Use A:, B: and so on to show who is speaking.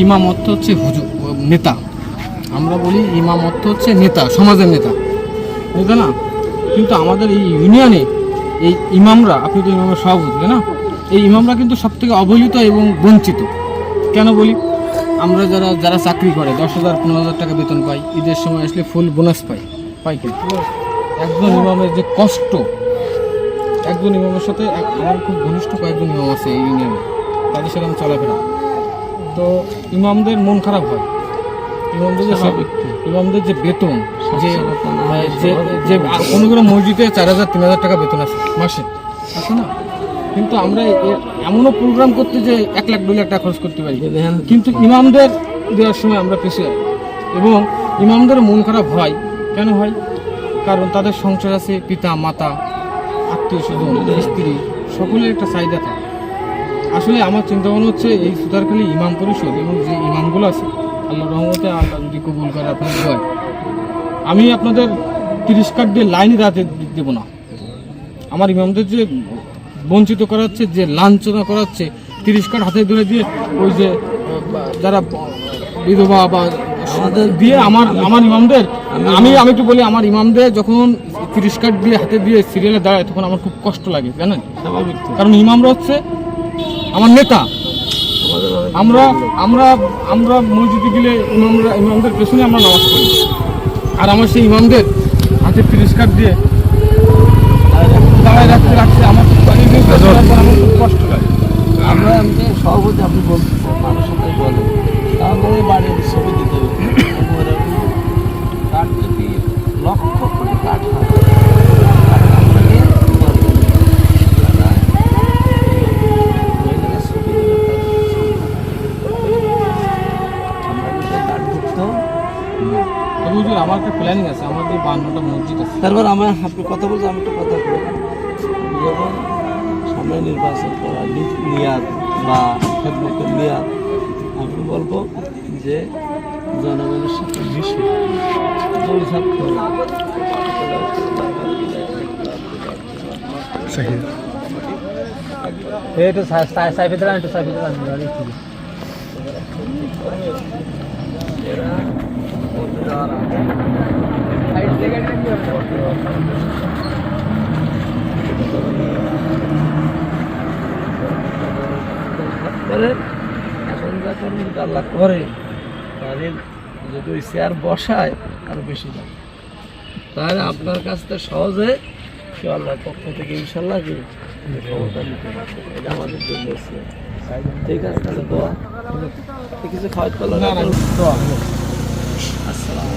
A: ইমাম অর্থ হচ্ছে হুজুর, নেতা। আমরা বলি ইমাম অর্থ হচ্ছে নেতা, সমাজের নেতা, নেতা না। কিন্তু আমাদের এই ইউনিয়নে এই ইমামরা, আপনি তো ইমামের সভাপতি না, এই ইমামরা কিন্তু সব থেকে অবহেলিত এবং বঞ্চিত। কেন বলি, আমরা যারা চাকরি করে 10,000 15,000 টাকা বেতন পাই, ঈদের সময় আসলে ফুল বোনাস পাই কিন্তু একজন ইমামের যে কষ্ট, একজন ইমামের সাথে আমার খুব ঘনিষ্ঠ কয়েকজন ইমাম আছে এই ইউনিয়নে, তাদের সাথে আমি চলাফেরা, তো ইমামদের মন খারাপ হয়। ইমামদের যে বেতন, যে কোনো কোনো মসজিদে 4,000 3,000 টাকা বেতন আছে মাসে, আছে না? কিন্তু আমরা এমনও প্রোগ্রাম করতে যে 1 লাখ 2 লাখ টাকা খরচ করতে পারি, কিন্তু ইমামদের দেওয়ার সময় আমরা পিছিয়ে যাই। এবং ইমামদের মন খারাপ হয়, কেন হয়? কারণ তাদের সংসার আছে, পিতা মাতা, আত্মীয় স্বজন, স্ত্রী, সকলের একটা চাহিদা থাকে। আসলে আমার চিন্তা ভাবনা হচ্ছে এই সুতারখালী ইমাম পরিষদ এবং যে ইমামগুলো আছে, আল্লাহ রহমতে আল্লাহ যদি কবুল করে আপনাদের দোয়ায়, আমি আপনাদের 30 কার্ড দিয়ে লাইনে দাঁড়াতে দেবো না। আমার ইমামদের যে বঞ্চিত করাচ্ছে, যে লাঞ্ছনা করাচ্ছে, 30 কার্ড হাতে ধরে দিয়ে ওই যে যারা বিধবা বা দিয়ে আমার ইমামদের, আমি একটু বলি, আমার ইমামদের যখন 30 কার্ড দিয়ে হাতে দিয়ে সিরিয়ালে দাঁড়ায়, তখন আমার খুব কষ্ট লাগে, জানেন? কারণ ইমামরা হচ্ছে আমার নেতা। আমরা মসজিদে গেলে ইমামদের পেছনে আমরা নামাজ পড়ি, আর আমার সেই ইমামদের হাতে 30 কার্ড দিয়ে দাঁড়ায় রাখছে, আমার খুব কষ্ট লাগে।
B: আমরা এমনি সভাপতি আপনি বলতেছেন, মানুষ সাথে বলেন, তাহলে বাড়ির ছবি দিতে হবে। কাঠ যদি লক্ষ কোটি কাঠ হয়,
A: আমার একটা প্ল্যানিং আছে, আমাদের 52টা মসজিদ আছে।
B: তারপর আপনি কথা বলতে আমি একটা কথা বলি, যখন সামনে নির্বাচন করা নিয়াদ বা খেদমতের নিয়াদ, আমি বলবো যে জনগণের সাথে মিশে এখন যখন আল্লাহ করে, তাহলে যদি ওই চেয়ার বসায় আরো বেশি দাম, তাহলে আপনার কাছ থেকে সহজে কেউ আল্লাহর পক্ষ থেকে ইনশাল্লাহ কি ক্ষমতা নিতে পারবে। এটা আমাদের জন্য ঠিক আছে। তাহলে দোয়া কিছু খাওয়াতে পারলো না। আসসালাম।